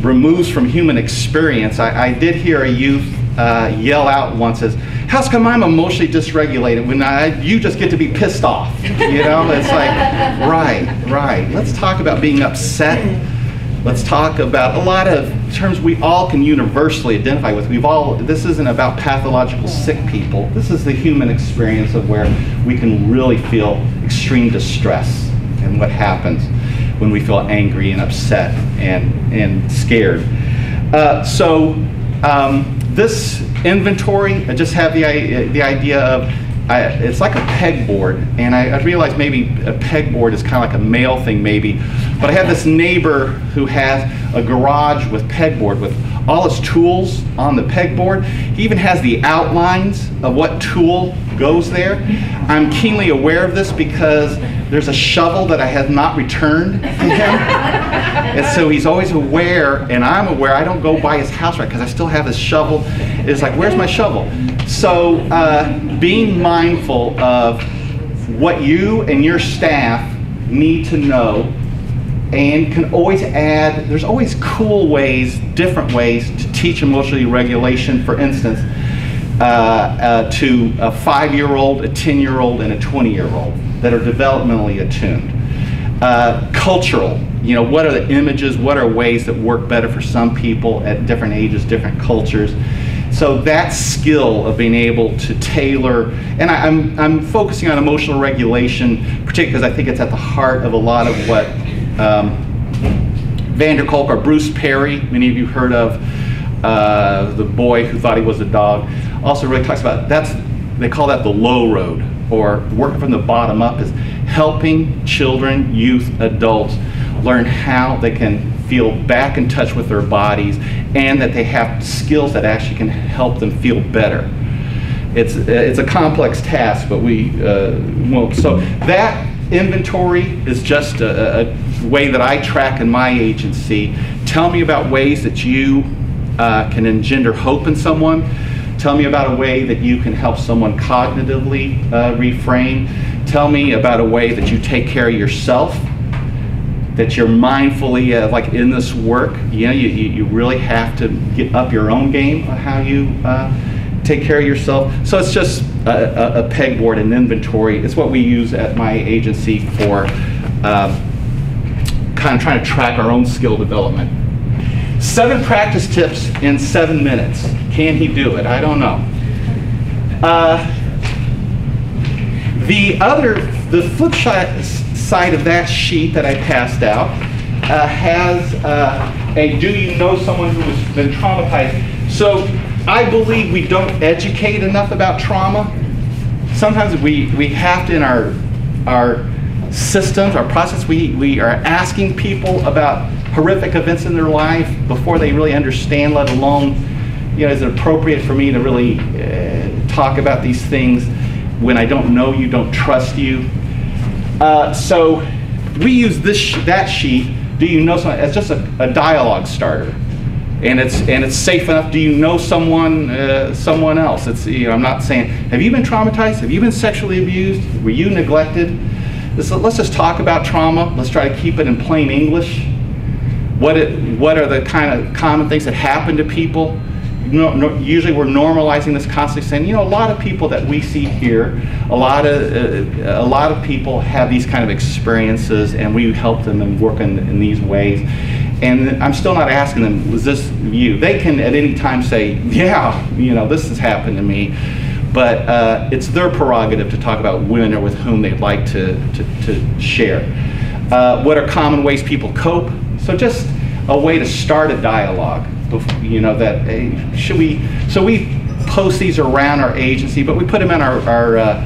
removes from human experience. I did hear a youth yell out once, as, "How's come I'm emotionally dysregulated when you just get to be pissed off?" You know, it's like, right. Let's talk about being upset. Let's talk about a lot of terms we all can universally identify with. This isn't about pathological sick people. This is the human experience of where we can really feel extreme distress and what happens when we feel angry and upset and scared. This inventory, I just have the idea of, it's like a pegboard, and I realize maybe a pegboard is kind of like a male thing maybe, but I have this neighbor who has a garage with pegboard with all his tools on the pegboard. He even has the outlines of what tool goes there. I'm keenly aware of this because there's a shovel that I have not returned to him. And so he's always aware, and I'm aware. I don't go by his house right because I still have his shovel. It's like, where's my shovel? So being mindful of what you and your staff need to know, and can always add, there's always cool ways, different ways to teach emotional regulation. For instance, to a 5-year-old, a 10-year-old, and a 20-year-old that are developmentally attuned. Cultural, you know, what are the images, what are ways that work better for some people at different ages, different cultures. So that skill of being able to tailor, and I'm focusing on emotional regulation, particularly because I think it's at the heart of a lot of what Vander Kolk or Bruce Perry, many of you heard of, the boy who thought he was a dog, also really talks about, they call that the low road, or working from the bottom up, is helping children, youth, adults learn how they can feel back in touch with their bodies, and that they have skills that actually can help them feel better. It's a complex task, but we won't. So that inventory is just a way that I track in my agency. Tell me about ways that you can engender hope in someone. Tell me about a way that you can help someone cognitively reframe. Tell me about a way that you take care of yourself, that you're mindfully, like in this work, you really have to get up your own game on how you take care of yourself. So it's just a pegboard, an inventory. It's what we use at my agency for kind of trying to track our own skill development. 7 practice tips in 7 minutes. Can he do it? I don't know. The flip side of that sheet that I passed out has a do you know someone who has been traumatized? So I believe we don't educate enough about trauma. Sometimes we have to, in our systems, our process, we are asking people about horrific events in their life before they really understand, let alone, is it appropriate for me to really talk about these things when I don't know you, don't trust you? So we use that sheet, do you know someone, as just a dialogue starter. And it's safe enough. Do you know someone else? I'm not saying, have you been traumatized? Have you been sexually abused? Were you neglected? Let's just talk about trauma. Let's try to keep it in plain English. What are the kind of common things that happen to people? Usually we're normalizing this, constantly saying, a lot of people that we see here, a lot of people have these kind of experiences, and we help them and work in these ways. And I'm still not asking them, was this you? They can at any time say, yeah, this has happened to me. But it's their prerogative to talk about when or with whom they'd like to share. What are common ways people cope? So just a way to start a dialogue. That hey, should we? So we post these around our agency, but we put them in our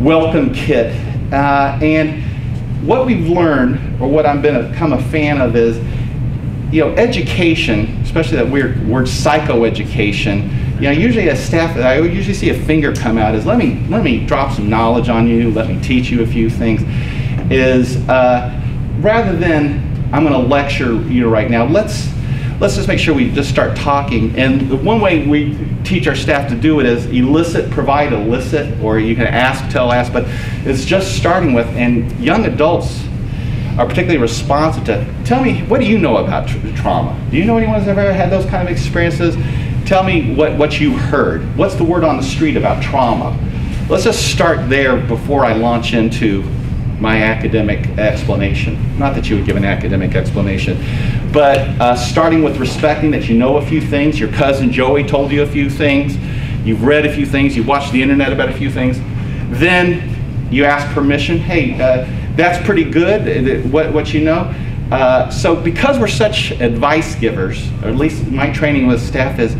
welcome kit. And what we've learned, or what I've become a fan of, is education, especially that weird word psychoeducation. Usually as staff, I usually see a finger come out as let me drop some knowledge on you, let me teach you a few things. Is rather than I'm going to lecture you right now, let's just make sure we just start talking. And the one way we teach our staff to do it is elicit, provide, elicit, or you can ask, tell, ask, but it's just starting with, and young adults are particularly responsive to, tell me, what do you know about trauma? Do you know anyone who's ever had those kind of experiences? Tell me what you've heard. What's the word on the street about trauma? Let's just start there before I launch into my academic explanation. Not that you would give an academic explanation, but starting with respecting that you know a few things. Your cousin Joey told you a few things. You've read a few things. You've watched the internet about a few things. Then you ask permission. Hey, that's pretty good, what you know. So because we're such advice givers, or at least my training with staff is,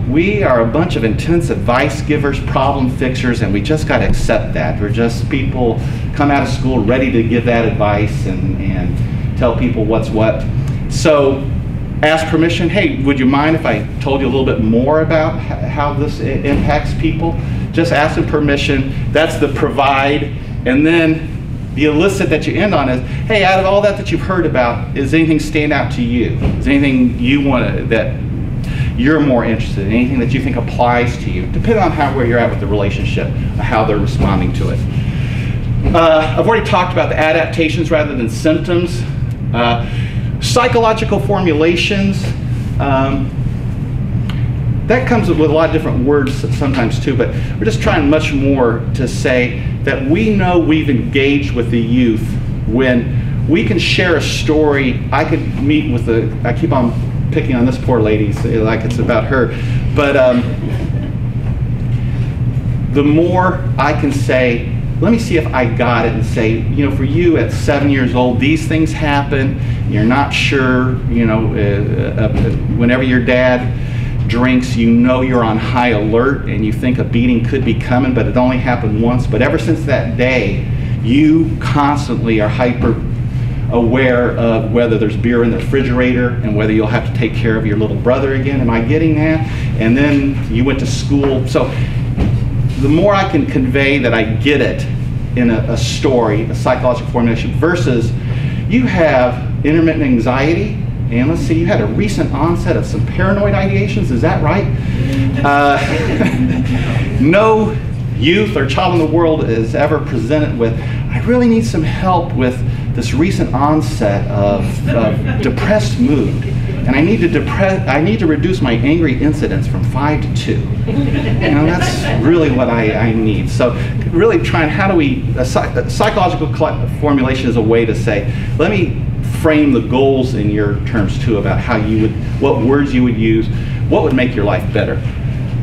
we are a bunch of intense advice givers, problem fixers, and we just got to accept that. We're just people come out of school ready to give that advice and tell people what's what. So ask permission. Hey, would you mind if I told you a little bit more about how this impacts people? Just ask them permission. That's the provide. And then the elicit that you end on is, hey, out of all that you've heard about, is anything stand out to you? Is anything you want that you're more interested in? Anything that you think applies to you? Depending on where you're at with the relationship, how they're responding to it. I've already talked about the adaptations rather than symptoms. Psychological formulations. That comes with a lot of different words sometimes too, but we're just trying much more to say that we know we've engaged with the youth when we can share a story. I could meet with I keep on picking on this poor lady like it's about her, but the more I can say, let me see if I got it, and say, for you at 7 years old, these things happen, you're not sure, whenever your dad drinks, you're on high alert and you think a beating could be coming, but it only happened once. But ever since that day, you constantly are hyper aware of whether there's beer in the refrigerator and whether you'll have to take care of your little brother again. Am I getting that? And then you went to school. So the more I can convey that I get it in a story, a psychological formulation, versus you have intermittent anxiety, and let's see, you had a recent onset of some paranoid ideations, is that right? No youth or child in the world is ever presented with, I really need some help with this recent onset of depressed mood, and I need to reduce my angry incidents from 5 to 2. That's really what I need. So really trying, how do we, psychological formulation is a way to say, let me frame the goals in your terms too, about how you would, what words you would use, what would make your life better.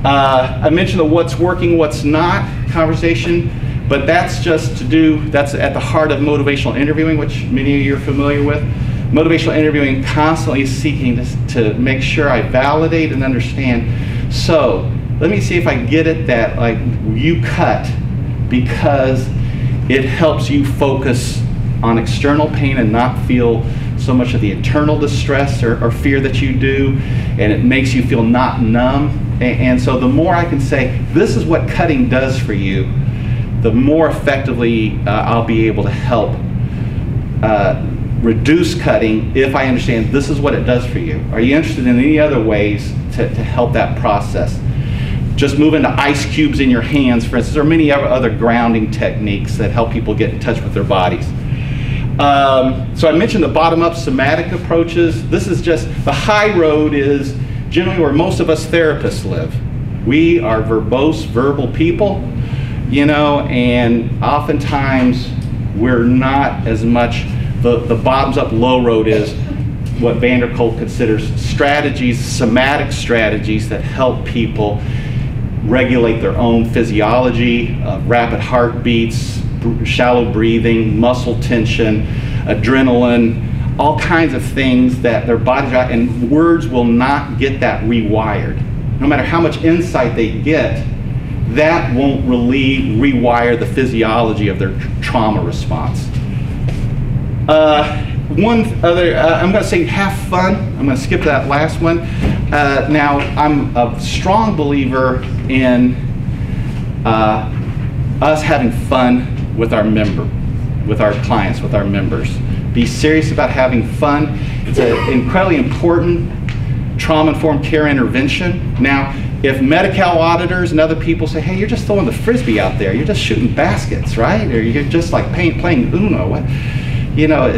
I mentioned the what's working, what's not conversation, but that's that's at the heart of motivational interviewing, which many of you are familiar with. Motivational interviewing constantly seeking to make sure I validate and understand. So let me see if I get it that like you cut because it helps you focus on external pain and not feel so much of the internal distress or fear that you do, and it makes you feel not numb. And so the more I can say, this is what cutting does for you, the more effectively I'll be able to help reduce cutting if I understand this is what it does for you. Are you interested in any other ways to help that process? Just moving to ice cubes in your hands, for instance, or many other grounding techniques that help people get in touch with their bodies. So I mentioned the bottom-up somatic approaches. This is just, the high road is generally where most of us therapists live. We are verbose, verbal people, and oftentimes we're not as much, the bottoms-up low road is, what Vanderkolk considers strategies, somatic strategies that help people regulate their own physiology, rapid heartbeats, shallow breathing, muscle tension, adrenaline, all kinds of things that their bodies are, and words will not get that rewired. No matter how much insight they get, that won't really rewire the physiology of their trauma response. One other, I'm going to say have fun. I'm going to skip that last one. Now, I'm a strong believer in us having fun with our clients, with our members. Be serious about having fun. It's an incredibly important trauma-informed care intervention. Now, if Medi-Cal auditors and other people say, hey, you're just throwing the Frisbee out there, you're just shooting baskets, right? Or you're just like playing Uno, what? You know,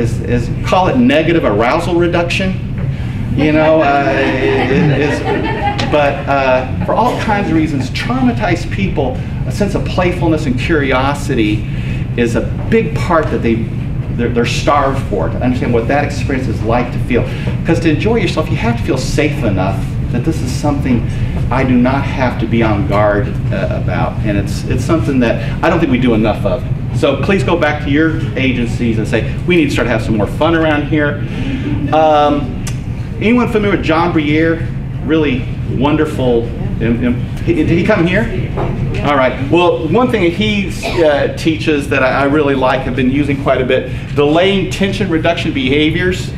call it negative arousal reduction, you know, but for all kinds of reasons, traumatized people, a sense of playfulness and curiosity is a big part that they're starved for, to understand what that experience is like to feel. Because to enjoy yourself, you have to feel safe enough that this is something I do not have to be on guard about. And it's something that I don't think we do enough of. So please go back to your agencies and say, we need to start to have some more fun around here. Anyone familiar with John Briere? Really wonderful. Did he come here? All right. Well, one thing he teaches that I really like, have been using quite a bit, delaying tension reduction behaviors.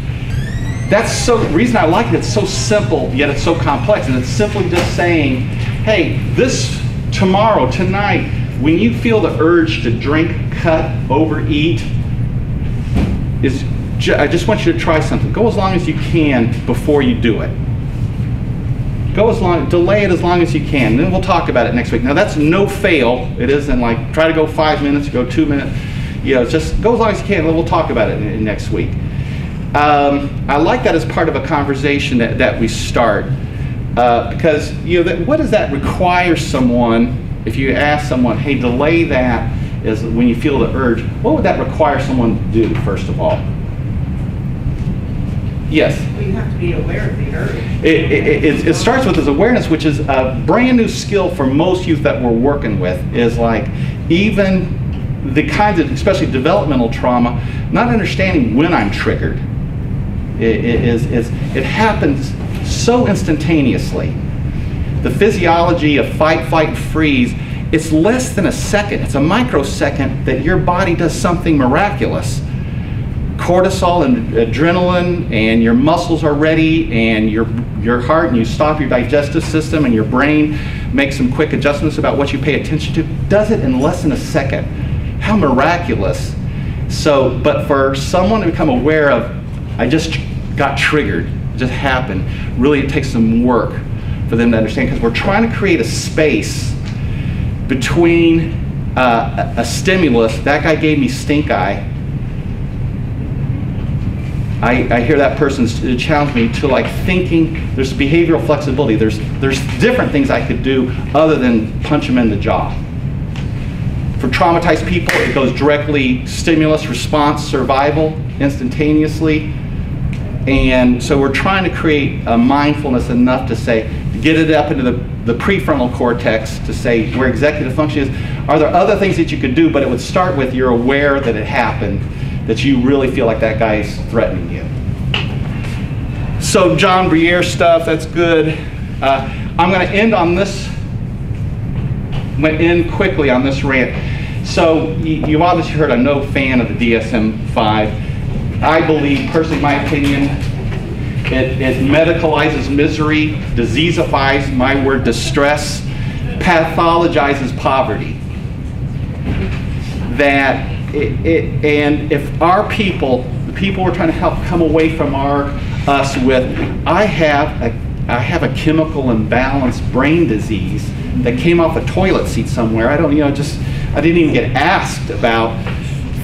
That's the reason I like it. It's so simple, yet it's so complex. And it's simply just saying, hey, tonight, when you feel the urge to drink, cut, overeat, I just want you to try something. Go as long as you can before you do it. Delay it as long as you can. Then we'll talk about it next week. Now that's no fail. It isn't like try to go 5 minutes, go 2 minutes. You know, just go as long as you can. And we'll talk about it next week. I like that as part of a conversation that we start because you know what does that require someone? If you ask someone, hey, delay that is when you feel the urge. What would that require someone to do first of all? Yes. Well, you have to be aware of the urge. It starts with this awareness, which is a brand new skill for most youth that we're working with, is like even the kinds of, especially developmental trauma, not understanding when I'm triggered. It happens so instantaneously. The physiology of fight, flight, freeze, it's less than a second. It's a microsecond that your body does something miraculous. Cortisol and adrenaline, and your muscles are ready, and your heart, and you stop your digestive system, and your brain makes some quick adjustments about what you pay attention to. Does it in less than a second. How miraculous. So, but for someone to become aware of, I just got triggered, it just happened, really it takes some work for them to understand, because we're trying to create a space between a stimulus. That guy gave me stink eye. I hear that person challenge me to like thinking. There's behavioral flexibility. There's different things I could do other than punch them in the jaw. For traumatized people, it goes directly stimulus, response, survival, instantaneously. And so we're trying to create a mindfulness enough to say, to get it up into the prefrontal cortex, to say where executive function is. Are there other things that you could do? But it would start with you're aware that it happened, that you really feel like that guy's threatening you. So John Briere stuff, that's good. I'm going to end on this. I'm going to end quickly on this rant. So you've obviously heard I'm no fan of the DSM-5. I believe, personally, my opinion, it medicalizes misery, diseasifies, my word, distress, pathologizes poverty. And if our people, the people we're trying to help come away from us with, I have a chemical imbalance brain disease that came off a toilet seat somewhere. I didn't even get asked about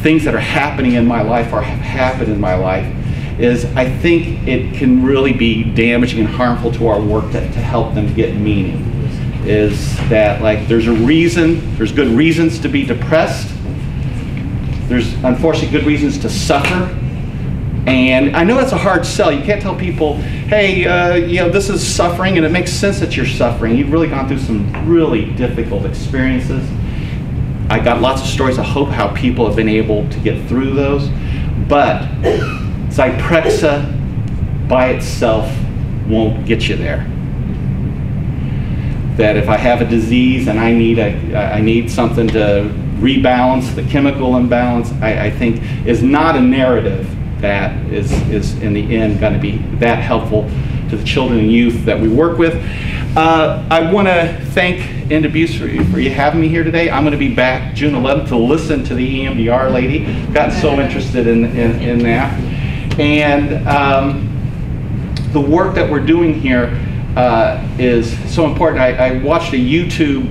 things that are happening in my life or have happened in my life. I think it can really be damaging and harmful to our work to help them get meaning. Is that like there's good reasons to be depressed. There's unfortunately good reasons to suffer. And I know that's a hard sell. You can't tell people, hey, you know, this is suffering, and it makes sense that you're suffering. You've really gone through some really difficult experiences. I got lots of stories of hope how people have been able to get through those. But Zyprexa by itself won't get you there. That if I have a disease and I need something to rebalance the chemical imbalance, I think is not a narrative that is in the end going to be that helpful to the children and youth that we work with. I want to thank NWS for you having me here today. I'm going to be back June 11th to listen to the EMDR lady. Got so interested in that. And the work that we're doing here is so important. I watched a YouTube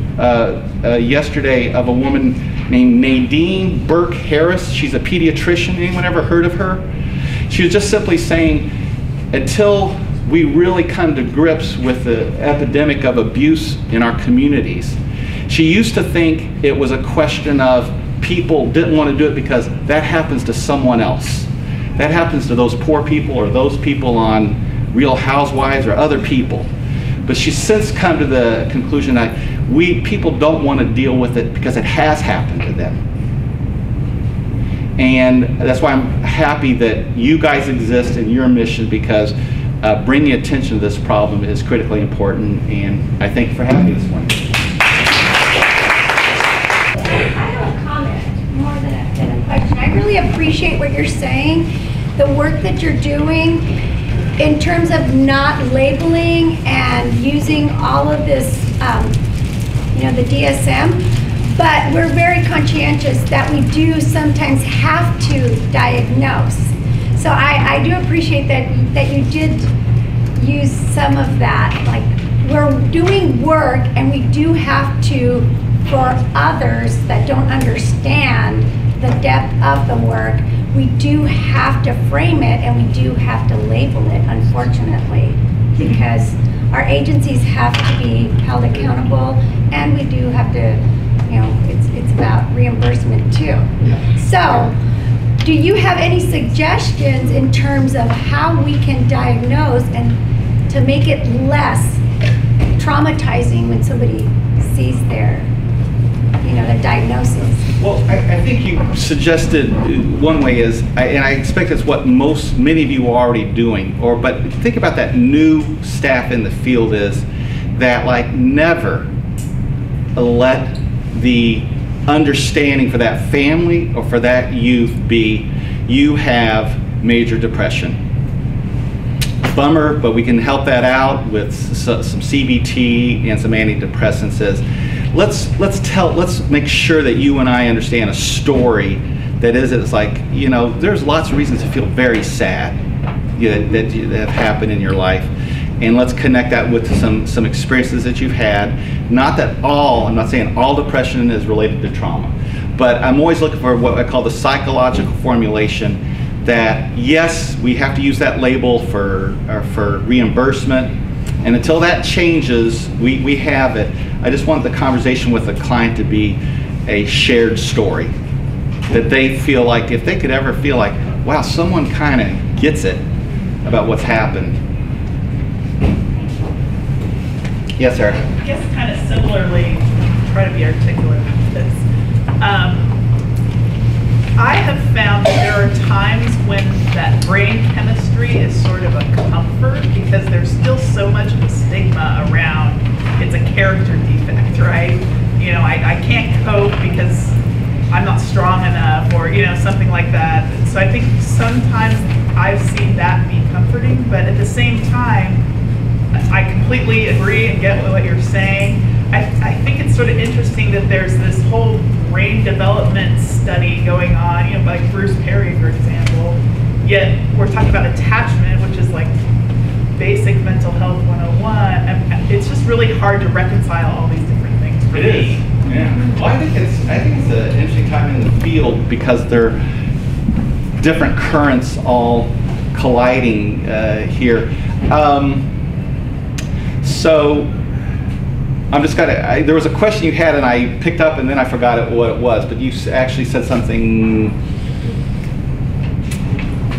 yesterday of a woman named Nadine Burke Harris. She's a pediatrician. Anyone ever heard of her? She was just simply saying, until we really come to grips with the epidemic of abuse in our communities, she used to think it was a question of people didn't want to do it because that happens to someone else. That happens to those poor people or those people on Real Housewives or other people. But she's since come to the conclusion that people don't want to deal with it because it has happened to them. And that's why I'm happy that you guys exist in your mission, because bringing attention to this problem is critically important, and I thank you for having me this morning. I have a comment more than a question. I really appreciate what you're saying, the work that you're doing in terms of not labeling and using all of this, you know, the DSM. But we're very conscientious that we do sometimes have to diagnose. So I do appreciate that you did use some of that. Like, we're doing work, and we do have to, for others that don't understand the depth of the work, we do have to frame it, and we do have to label it, unfortunately, because our agencies have to be held accountable, and we do have to, you know, it's about reimbursement too. Yeah. So, do you have any suggestions in terms of how we can diagnose and to make it less traumatizing when somebody sees their, you know, their diagnosis? Well, I think you suggested one way is, and I expect that's what many of you are already doing, but think about that new staff in the field is that, like, never let the understanding for that family or for that youth be, you have major depression. Bummer, but we can help that out with some CBT and some antidepressants. Let's make sure that you and I understand a story that it's like, you know, there's lots of reasons to feel very sad that have happened in your life. And let's connect that with some experiences that you've had. Not that I'm not saying all depression is related to trauma, but I'm always looking for what I call the psychological formulation that, yes, we have to use that label for reimbursement. And until that changes, we have it. I just want the conversation with the client to be a shared story. That they feel like, if they could ever feel like, wow, someone kind of gets it about what's happened. Yes, sir. I guess kind of similarly, try to be articulate with this. I have found that there are times when that brain chemistry is sort of a comfort, because there's still so much of a stigma around it's a character defect, right? You know, I can't cope because I'm not strong enough, or, you know, something like that. So I think sometimes I've seen that be comforting, but at the same time, I completely agree and get what you're saying. I think it's sort of interesting that there's this whole brain development study going on, you know, like Bruce Perry, for example, yet we're talking about attachment, which is like basic mental health 101. And it's just really hard to reconcile all these different things for me. It is. Yeah. Well, I think it's an interesting time in the field because there are different currents all colliding here. So I'm just there was a question you had and I picked up and then I forgot what it was, but you actually said something.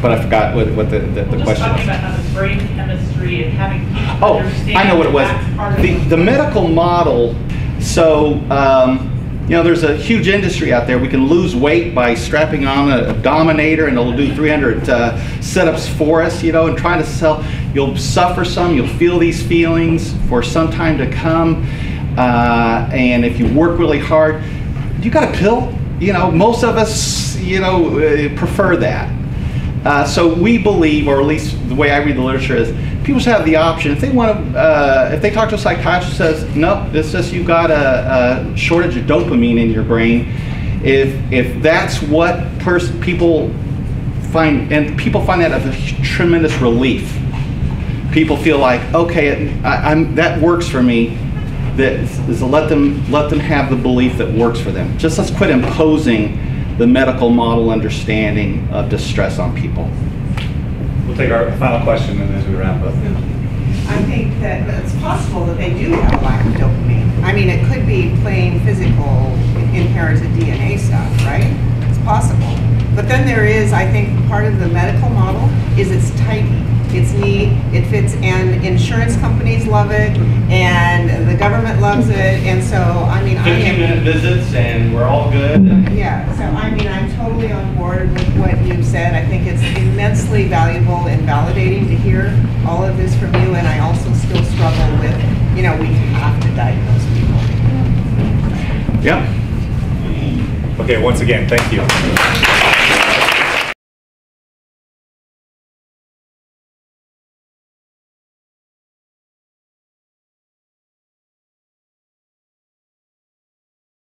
but I forgot what the Just question talking was. about how the brain chemistry and having people Oh, understand. I know what it was. that's part of The medical model, so, you know, there's a huge industry out there. We can lose weight by strapping on a dominator and it'll do 300 sit-ups for us, you know, and trying to sell. You'll suffer some, you'll feel these feelings for some time to come. And if you work really hard, you got a pill. You know, most of us, you know, prefer that. So we believe, or at least the way I read the literature is, people should have the option. If they want to, if they talk to a psychiatrist who says, no, it's just you've got a shortage of dopamine in your brain. If that's what people find, and people find that of a tremendous relief. People feel like, okay, that works for me. That is to let them have the belief that works for them. Just let's quit imposing the medical model understanding of distress on people. We'll take our final question and as we wrap up. I think that it's possible that they do have a lack of dopamine. I mean, it could be plain physical, inherited DNA stuff, right? It's possible. But then there is, I think, part of the medical model is it's tidy. It's neat, it fits, and insurance companies love it, and the government loves it, and so, I mean, 15-minute visits and we're all good. yeah, so I mean, I'm totally on board with what you've said. I think it's immensely valuable and validating to hear all of this from you, and I also still struggle with, you know, we have to diagnose people. Yeah. Okay, once again, thank you.